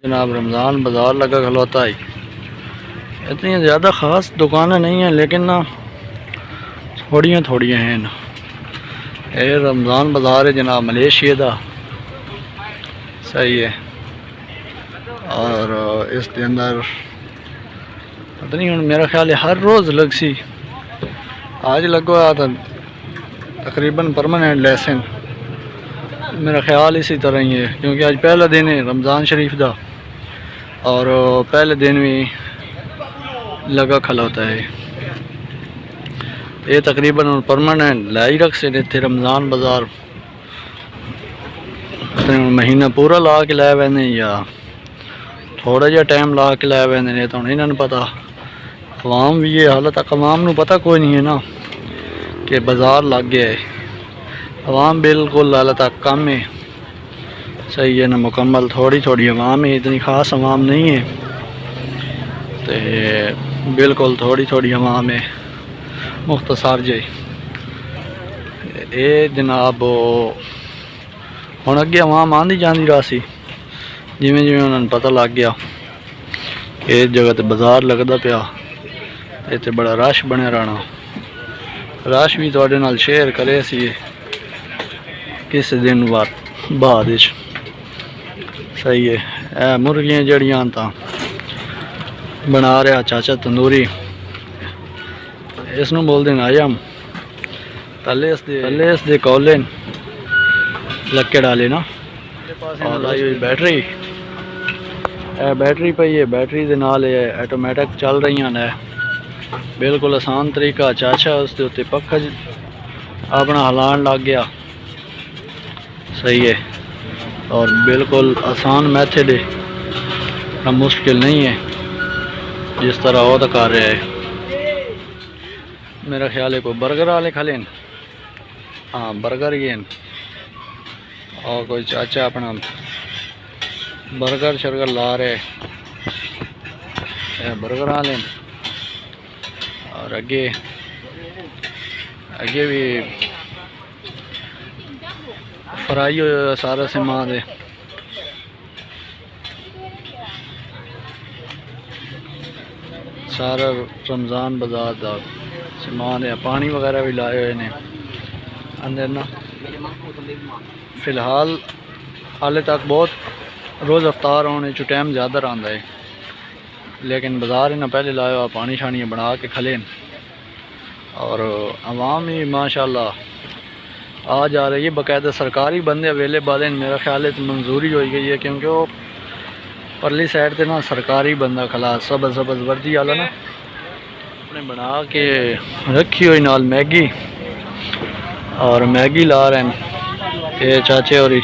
जनाब रमज़ान बाज़ार लगा खलोता है। इतनी ज़्यादा ख़ास दुकानें नहीं हैं लेकिन ना थोड़ियाँ हैं ना। ये रमज़ान बाज़ार है जनाब मलेशिया का सही है। और इसके अंदर पता नहीं मेरा ख्याल है हर रोज़ लग सी। आज लगा था तकरीबन परमानेंट लेसन मेरा ख्याल इसी तरह ही है क्योंकि आज पहला दिन है रमज़ान शरीफ का और पहले दिन भी लगा खला होता है। ये तकरीबन परमानेंट लाई रख से थे रमज़ान बाज़ार महीना पूरा ला के लाए वैने या थोड़ा जहा टाइम ला के लाए वैने ने तो इन्होंने पता अवाम भी ये हालत तक अवाम पता कोई नहीं है ना कि बाज़ार लग गया है। अवाम बिल्कुल हाल तक कम है सही है ना मुकम्मल थोड़ी अवाम है इतनी ख़ास अवाम नहीं है तो बिल्कुल थोड़ी अवाम है मुख्तसर जे ये जनाब हुण अगे अवाम आँदी जाती रहा सी जिमें उन्होंने पता लग गया इस जगह ते बाज़ार लगता पिया इत्थे बड़ा रश बने रहना। रश भी तुहाडे नाल शेयर करे सी किस दिन बाद सही है। मुर्गियां जड़ियां ता बना रहा चाचा तंदूरी इसनों बोलते हैं आयम थले इसके कोले लक्के डाले ना और आई हुई बैटरी पई है बैटरी दे नाल ऑटोमैटिक चल रही हैं बिल्कुल आसान तरीका। चाचा उसके उत्ते पक्खा अपना हलान लग गया सही है और बिल्कुल आसान मैथड है मुश्किल नहीं है जिस तरह वो तो कर रहा है। मेरा ख्याल है कोई बर्गर वाले खा लें हाँ बर्गर ही हैं और कोई चाचा अपना बर्गर शर्गर ला रहे बर्गर वाले और अगे भी फ्राई हो सारा सामान है सारा रमज़ान बाज़ार का सामान है। पानी वगैरह भी लाए हुए ने अंदर ना फ़िलहाल हाले तक बहुत रोज़ अफ्तार होने चो टाइम ज़्यादा रहा है लेकिन बाज़ार ना पहले लाया हुआ पानी शानी बना के खलेन और अवाम ही माशाल्लाह आ जा रही है। बाकायदा सरकारी बंदे अवेलेबल हैं मेरा ख्याल है तो मंजूरी हो गई है क्योंकि वो परली साइड से ना सरकारी बंदा खला सबज वर्दी वाला ना अपने बना के रखी हुई नाल मैगी और मैगी ला रहे हैं ये चाचे और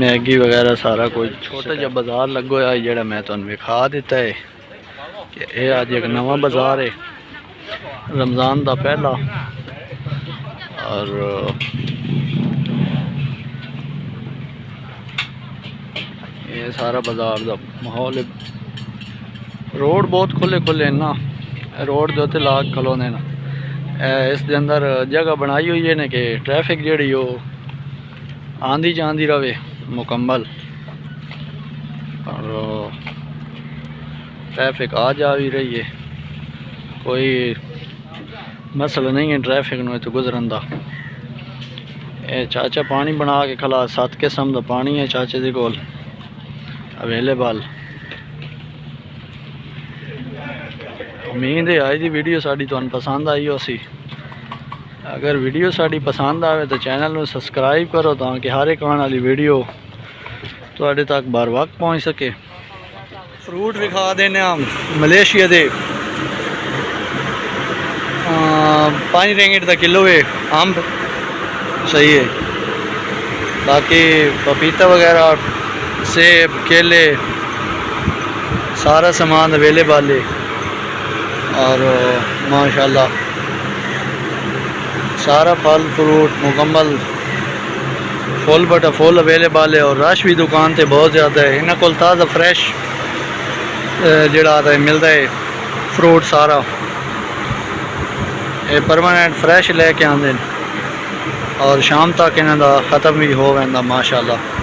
मैगी वगैरह सारा कुछ छोटा जहा बाज़ार लगो है जोड़ा मैं तुहानू विखा दिता है कि यह अज एक नवा बाज़ार है रमज़ान का पहला और ये सारा बाज़ार का माहौल है। रोड बहुत खुले हैं ना रोड के उत्ते लाग खलोने ना इस दे अंदर जगह बनाई हुई है ना कि ट्रैफिक जी हो आँधी जाती रहे मुकम्मल और ट्रैफिक आ जा भी रही है कोई मसला नहीं है ट्रैफिक में तो गुजरन का। चाचा पानी बना के खला 7 किस्म का पानी है चाचे दे कोल अवेलेबल। उम्मीद है आज की वीडियो साड़ी तुहानू पसंद आई हो सी। अगर वीडियो साड़ी पसंद आए तो चैनल में सब्सक्राइब करो ताकि हर एक आने वाली वीडियो तुहाडे तक बर वक्त पहुँच सके। फ्रूट विखा देने हम मलेशिया दे 5 रिंगिट का किलो है अंब सही है। बाकी पपीता वगैरह सेब केले सारा सामान अवेलेबल है और माशाल्लाह सारा फल फ्रूट मुकम्मल फुल बटा फुल अवेलेबल है और रश भी दुकान से बहुत ज़्यादा है। इन्होंने को ताज़ा फ्रैश जड़ा आता है मिलता है फ्रूट सारा ये परमानेंट फ्रैश लेके आते हैं और शाम तक इन्हों का ख़त्म भी हो जाता माशाल्लाह।